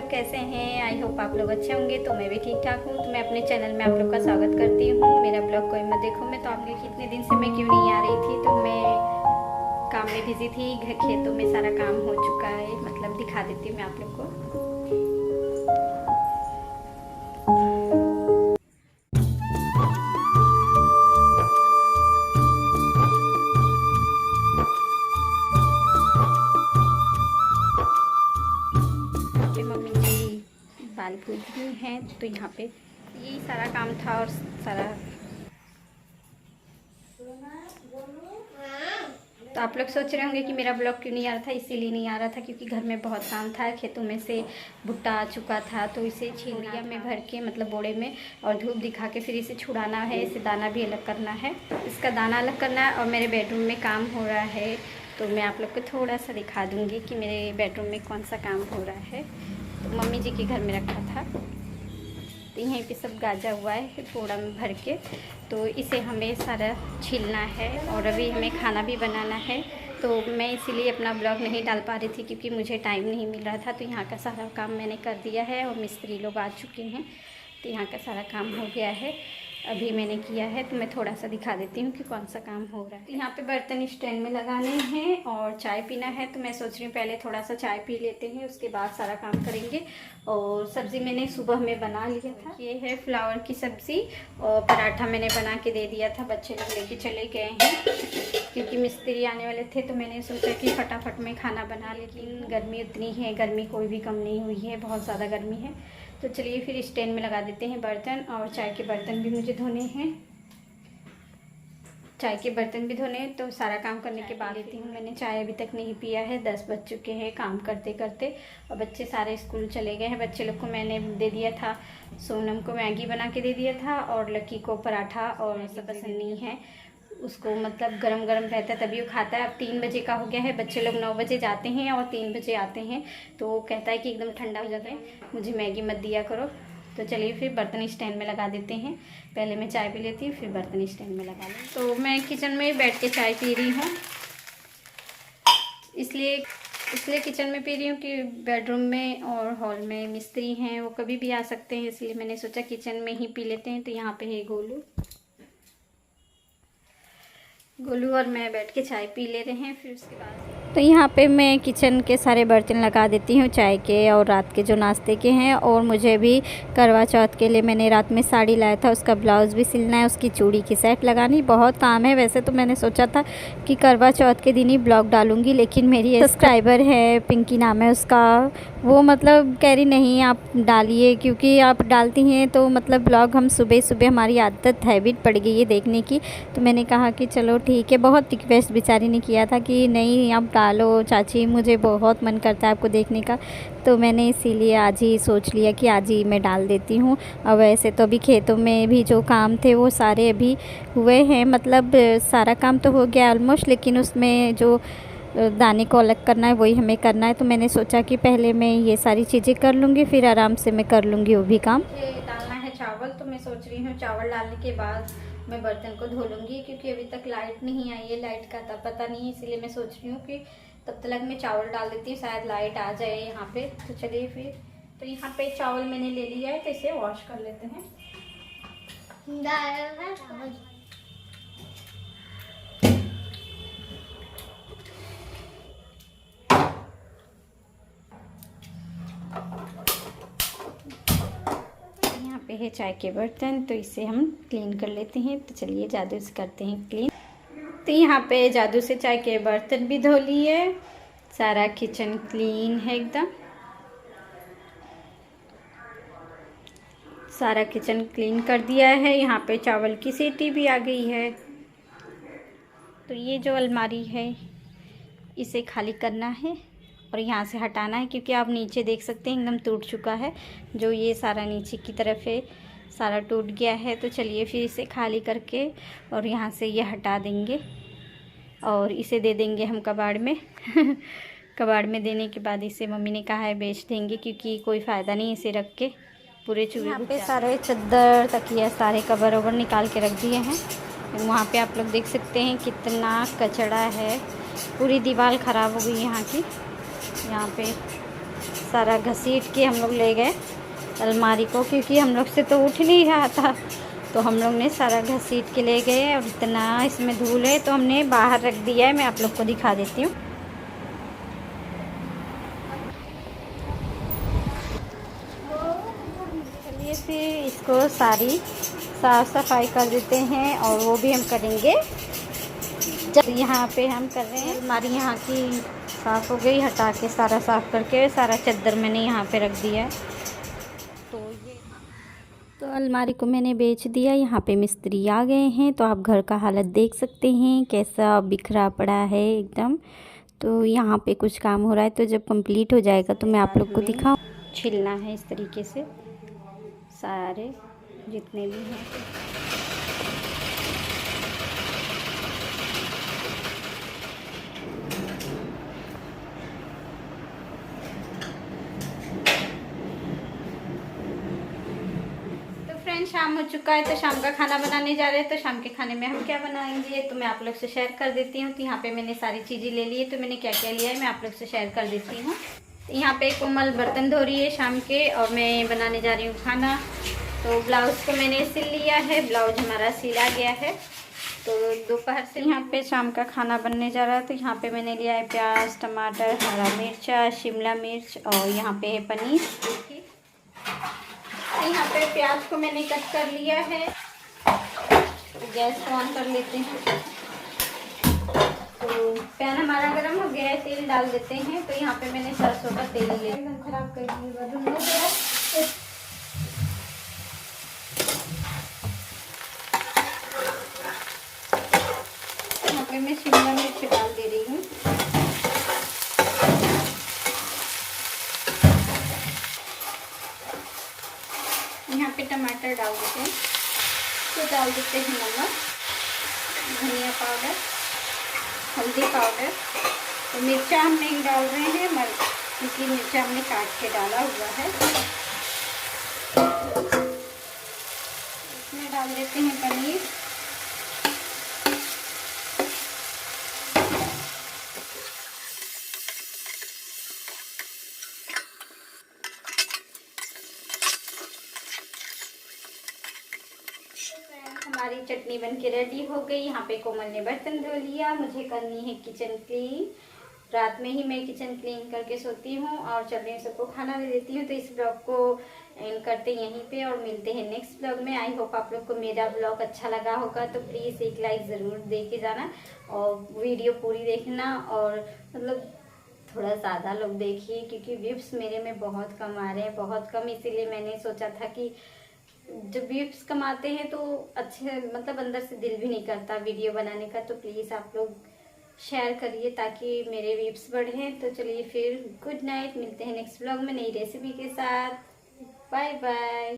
लोग कैसे हैं? आई होप आप लोग अच्छे होंगे। तो मैं भी ठीक ठाक हूँ। तो मैं अपने चैनल में आप लोग का स्वागत करती हूँ। मेरा ब्लॉग कोई मत देखो। मैं तो आपके कितने दिन से मैं क्यों नहीं आ रही थी, तो मैं काम में बिजी थी। खेतों में सारा काम हो चुका है, मतलब दिखा देती हूँ मैं आप लोग को। मम्मी जी बाल पूछ रही हैं, तो यहाँ पे यही सारा काम था और सारा। तो आप लोग सोच रहे होंगे कि मेरा ब्लॉग क्यों नहीं आ रहा था। इसीलिए नहीं आ रहा था क्योंकि घर में बहुत काम था। खेतों में से भुट्टा आ चुका था, तो इसे छीलिया में भर के, मतलब बोड़े में, और धूप दिखा के फिर इसे छुड़ाना है। इसे दाना भी अलग करना है, इसका दाना अलग करना है। और मेरे बेडरूम में काम हो रहा है, तो मैं आप लोग को थोड़ा सा दिखा दूँगी कि मेरे बेडरूम में कौन सा काम हो रहा है। तो मम्मी जी के घर में रखा था, तो यहीं पे सब गाजा हुआ है पोड़ा में भर के। तो इसे हमें सारा छीलना है और अभी हमें खाना भी बनाना है। तो मैं इसीलिए अपना ब्लॉग नहीं डाल पा रही थी क्योंकि मुझे टाइम नहीं मिल रहा था। तो यहाँ का सारा काम मैंने कर दिया है और मिस्त्री लोग आ चुके हैं, तो यहाँ का सारा काम हो गया है। अभी मैंने किया है, तो मैं थोड़ा सा दिखा देती हूँ कि कौन सा काम हो रहा है। तो यहाँ पे बर्तन स्टैंड में लगाने हैं और चाय पीना है। तो मैं सोच रही हूँ पहले थोड़ा सा चाय पी लेते हैं, उसके बाद सारा काम करेंगे। और सब्ज़ी मैंने सुबह में बना लिया था। ये है फ्लावर की सब्ज़ी और पराठा मैंने बना के दे दिया था। बच्चे लोग लेके चले गए हैं क्योंकि मिस्त्री आने वाले थे, तो मैंने सोचा कि फटाफट में खाना बना। लेकिन गर्मी उतनी है, गर्मी कोई भी कम नहीं हुई है, बहुत ज़्यादा गर्मी है। तो चलिए फिर स्टैंड में लगा देते हैं बर्तन। और चाय के बर्तन भी मुझे धोने हैं, चाय के बर्तन भी धोने हैं। तो सारा काम करने के बाद लेती हूँ। मैंने चाय अभी तक नहीं पिया है, 10 बज चुके हैं काम करते करते। और बच्चे सारे स्कूल चले गए हैं। बच्चे लोग को मैंने दे दिया था, सोनम को मैगी बना के दे दिया था और लकी को पराठा। और ऐसा पसंद नहीं है उसको, मतलब गरम गरम रहता है तभी वो खाता है। अब 3 बजे का हो गया है, बच्चे लोग 9 बजे जाते हैं और 3 बजे आते हैं। तो वो कहता है कि एकदम ठंडा हो जाता है, मुझे मैगी मत दिया करो। तो चलिए फिर बर्तन स्टैंड में लगा देते हैं। पहले मैं चाय पी लेती हूँ, फिर बर्तन स्टैंड में लगा लूँ। तो मैं किचन में बैठ के चाय पी रही हूँ, इसलिए किचन में पी रही हूँ कि बेडरूम में और हॉल में मिस्त्री हैं, वो कभी भी आ सकते हैं। इसलिए मैंने सोचा किचन में ही पी लेते हैं। तो यहाँ पे है गोलू और मैं बैठ के चाय पी ले रहे हैं। फिर उसके बाद तो यहाँ पे मैं किचन के सारे बर्तन लगा देती हूँ, चाय के और रात के जो नाश्ते के हैं। और मुझे भी करवा चौथ के लिए मैंने रात में साड़ी लाया था, उसका ब्लाउज़ भी सिलना है, उसकी चूड़ी की सेट लगानी, बहुत काम है। वैसे तो मैंने सोचा था कि करवा चौथ के दिन ही ब्लॉग डालूँगी, लेकिन मेरी सब्सक्राइबर है, पिंकी नाम है उसका, वो मतलब कह रही नहीं आप डालिए, क्योंकि आप डालती हैं तो मतलब ब्लॉग हम सुबह सुबह, हमारी आदत हैबिट पड़ गई है देखने की। तो मैंने कहा कि चलो ठीक है। बहुत रिक्वेस्ट बेचारी ने किया था कि नहीं आप डालो चाची, मुझे बहुत मन करता है आपको देखने का। तो मैंने इसीलिए आज ही सोच लिया कि आज ही मैं डाल देती हूँ। और वैसे तो अभी खेतों में भी जो काम थे वो सारे अभी हुए हैं, मतलब सारा काम तो हो गया ऑलमोस्ट, लेकिन उसमें जो दाने को अलग करना है वही हमें करना है। तो मैंने सोचा कि पहले मैं ये सारी चीज़ें कर लूँगी, फिर आराम से मैं कर लूँगी वो भी काम। डालना है चावल, तो मैं सोच रही हूँ चावल डालने के बाद मैं बर्तन को धो लूँगी, क्योंकि अभी तक लाइट नहीं आई है। लाइट का पता नहीं, इसीलिए मैं सोच रही हूँ कि तब तक मैं चावल डाल देती हूँ, शायद लाइट आ जाए यहाँ पे। तो चलिए फिर, तो यहाँ पे चावल मैंने ले लिया है, तो इसे वॉश कर लेते हैं। यहाँ पे है चाय के बर्तन, तो इसे हम क्लीन कर लेते हैं। तो चलिए जादू से करते हैं क्लीन। तो यहाँ पे जादू से चाय के बर्तन भी धो लिए, सारा किचन क्लीन है एकदम, सारा किचन क्लीन कर दिया है। यहाँ पे चावल की सीटी भी आ गई है। तो ये जो अलमारी है इसे खाली करना है और यहाँ से हटाना है, क्योंकि आप नीचे देख सकते हैं एकदम टूट चुका है। जो ये सारा नीचे की तरफ है सारा टूट गया है। तो चलिए फिर इसे खाली करके और यहाँ से ये हटा देंगे और इसे दे देंगे हम कबाड़ में। कबाड़ में देने के बाद इसे मम्मी ने कहा है बेच देंगे, क्योंकि कोई फ़ायदा नहीं इसे रख के, पूरे चूहे। यहाँ पे सारे चद्दर तकिया सारे कवर ओवर निकाल के रख दिए हैं। वहाँ पे आप लोग देख सकते हैं कितना कचरा है, पूरी दीवार ख़राब हो गई यहाँ की। यहाँ पे सारा घसीट के हम लोग ले गए अलमारी को, क्योंकि हम लोग से तो उठ नहीं रहा था। तो हम लोग ने सारा घसीट के ले गए और इतना इसमें धूल है तो हमने बाहर रख दिया है। मैं आप लोग को दिखा देती हूँ। चलिए फिर इसको सारी साफ़ सफाई कर देते हैं, और वो भी हम करेंगे जब यहाँ पे हम कर रहे हैं। अलमारी यहाँ की साफ़ हो गई, हटा के सारा साफ़ करके सारा चादर मैंने यहाँ पे रख दिया है। तो अलमारी को मैंने बेच दिया। यहाँ पे मिस्त्री आ गए हैं, तो आप घर का हालत देख सकते हैं कैसा बिखरा पड़ा है एकदम। तो यहाँ पे कुछ काम हो रहा है, तो जब कंप्लीट हो जाएगा तो मैं आप लोग को दिखाऊँ। छिलना है इस तरीके से सारे जितने भी हैं। शाम हो चुका है, तो शाम का खाना बनाने जा रहे हैं। तो शाम के खाने में हम क्या बनाएंगे तो मैं आप लोग से शेयर कर देती हूँ। तो यहाँ पे मैंने सारी चीज़ें ले ली है, तो मैंने क्या क्या लिया है मैं आप लोग से शेयर कर देती हूँ। यहाँ पे कोमल बर्तन धो रही है शाम के, और मैं बनाने जा रही हूँ खाना। तो ब्लाउज़ को मैंने सिल लिया है, ब्लाउज हमारा सिला गया है। तो दोपहर से यहाँ पे शाम का खाना बनने जा रहा है। तो यहाँ पे मैंने लिया है प्याज, टमाटर, हरा मिर्चा, शिमला मिर्च, और यहाँ पे है पनीर। यहाँ पे प्याज को मैंने कट कर लिया है। गैस को ऑन कर लेते हैं। तो पैन हमारा गर्म हो गया है, तेल डाल देते हैं। तो यहाँ पे मैंने सरसों का तेल लिया, एकदम खराब कर दिया। यहाँ पे मैं शिमला मिर्च डाल दे रही हूँ। यहाँ पे टमाटर डाल देते हैं। तो डाल देते हैं नमक, धनिया पाउडर, हल्दी पाउडर। तो मिर्चा हम नहीं डाल रहे हैं क्योंकि मिर्चा हमने काट के डाला हुआ है। इसमें डाल देते हैं पनीर। हमारी चटनी बनके रेडी हो गई। यहाँ पे कोमल ने बर्तन धो लिया, मुझे करनी है किचन क्लीन। रात में ही मैं किचन क्लीन करके सोती हूँ और चलने सबको खाना दे देती हूँ। तो इस ब्लॉग को एंड करते यहीं पे, और मिलते हैं नेक्स्ट ब्लॉग में। आई होप आप लोग को मेरा ब्लॉग अच्छा लगा होगा। तो प्लीज़ एक लाइक ज़रूर दे के जाना, और वीडियो पूरी देखना, और मतलब थोड़ा ज़्यादा लोग देखिए, क्योंकि व्यूज़ मेरे में बहुत कम आ रहे हैं, बहुत कम। इसीलिए मैंने सोचा था कि जब व्यूज़ कमाते हैं तो अच्छे, मतलब अंदर से दिल भी नहीं करता वीडियो बनाने का। तो प्लीज़ आप लोग शेयर करिए ताकि मेरे व्यूज़ बढ़ें। तो चलिए फिर गुड नाइट, मिलते हैं नेक्स्ट ब्लॉग में नई रेसिपी के साथ। Bye bye.